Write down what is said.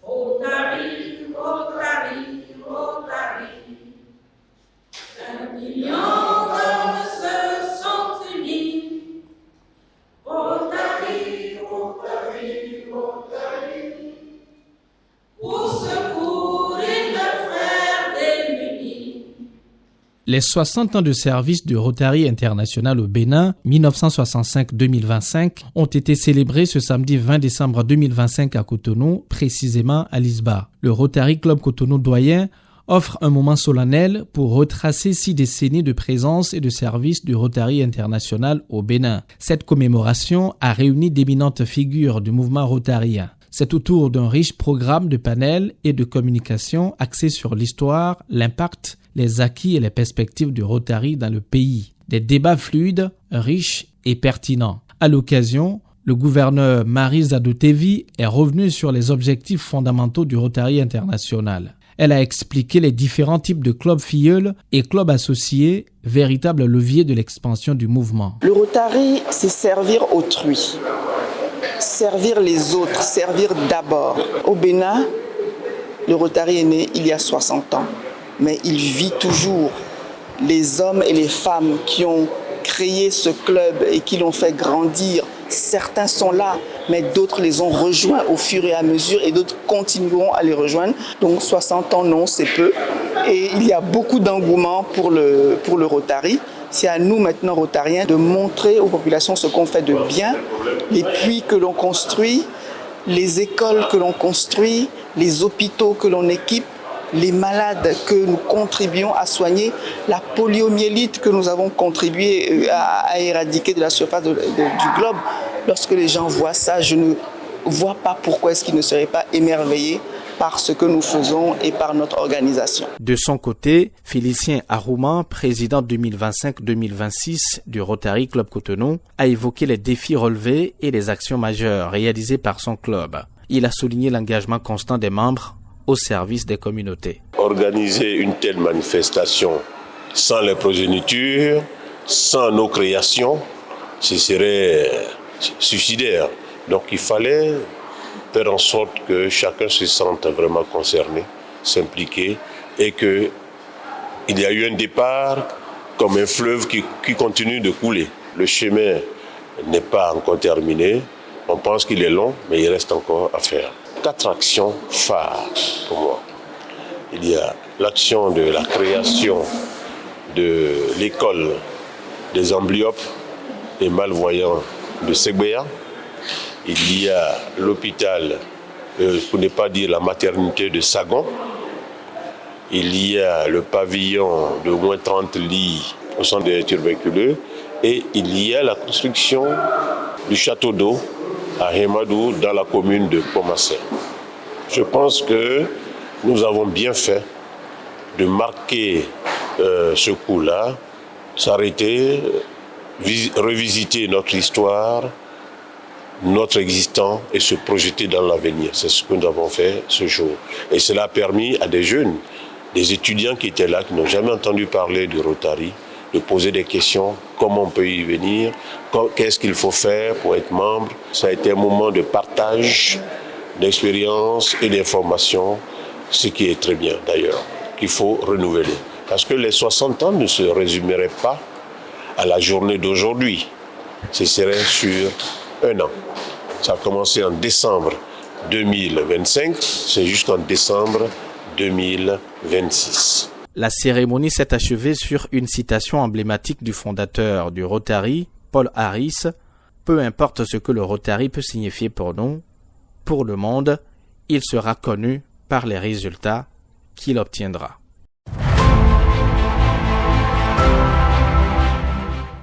Rotary, Rotary, Rotary. 1 million d'hommes se sont unis. Rotary, Rotary, Rotary. Pour secourir leurs frères démunis. Les 60 ans de service du Rotary International au Bénin, 1965-2025, ont été célébrés ce samedi 20 décembre 2025 à Cotonou, précisément à Lisba. Le Rotary Club Cotonou doyen offre un moment solennel pour retracer 6 décennies de présence et de service du Rotary International au Bénin. Cette commémoration a réuni d'éminentes figures du mouvement rotarien. C'est autour d'un riche programme de panels et de communication axé sur l'histoire, l'impact, les acquis et les perspectives du Rotary dans le pays. Des débats fluides, riches et pertinents. À l'occasion, le gouverneur Marie Zadotevi est revenu sur les objectifs fondamentaux du Rotary International. Elle a expliqué les différents types de clubs filleuls et clubs associés, véritables leviers de l'expansion du mouvement. Le Rotary, c'est servir autrui. Servir les autres, servir d'abord. Au Bénin, le Rotary est né il y a 60 ans, mais il vit toujours. Les hommes et les femmes qui ont créé ce club et qui l'ont fait grandir, certains sont là, mais d'autres les ont rejoints au fur et à mesure et d'autres continueront à les rejoindre. Donc 60 ans, non, c'est peu. Et il y a beaucoup d'engouement pour le Rotary. C'est à nous maintenant, Rotariens, de montrer aux populations ce qu'on fait de bien, les puits que l'on construit, les écoles que l'on construit, les hôpitaux que l'on équipe, les malades que nous contribuons à soigner, la poliomyélite que nous avons contribué à éradiquer de la surface du globe. Lorsque les gens voient ça, je ne vois pas pourquoi est-ce qu'ils ne seraient pas émerveillés par ce que nous faisons et par notre organisation. De son côté, Félicien Arouman, président 2025-2026 du Rotary Club Cotonou, a évoqué les défis relevés et les actions majeures réalisées par son club. Il a souligné l'engagement constant des membres au service des communautés. Organiser une telle manifestation sans les progénitures, sans nos créations, ce serait suicidaire. Donc il fallait faire en sorte que chacun se sente vraiment concerné, s'impliquer et qu'il y a eu un départ comme un fleuve qui continue de couler. Le chemin n'est pas encore terminé, on pense qu'il est long, mais il reste encore à faire. 4 actions phares pour moi. Il y a l'action de la création de l'école des amblyopes et malvoyants de Ségbéa. Il y a l'hôpital, pour ne pas dire la maternité de Sagon. Il y a le pavillon de moins 30 lits au centre des tuberculeux. Et il y a la construction du château d'eau à Hemadou dans la commune de Pomassé. Je pense que nous avons bien fait de marquer ce coup-là, s'arrêter, revisiter notre histoire, notre existence et se projeter dans l'avenir. C'est ce que nous avons fait ce jour. Et cela a permis à des jeunes, des étudiants qui étaient là, qui n'ont jamais entendu parler du Rotary, de poser des questions, comment on peut y venir, qu'est-ce qu'il faut faire pour être membre. Ça a été un moment de partage, d'expérience et d'information, ce qui est très bien d'ailleurs, qu'il faut renouveler. Parce que les 60 ans ne se résumeraient pas à la journée d'aujourd'hui. Ce serait sur un an. Ça a commencé en décembre 2025, c'est jusqu'en décembre 2026. La cérémonie s'est achevée sur une citation emblématique du fondateur du Rotary, Paul Harris. Peu importe ce que le Rotary peut signifier pour nous, pour le monde, il sera connu par les résultats qu'il obtiendra.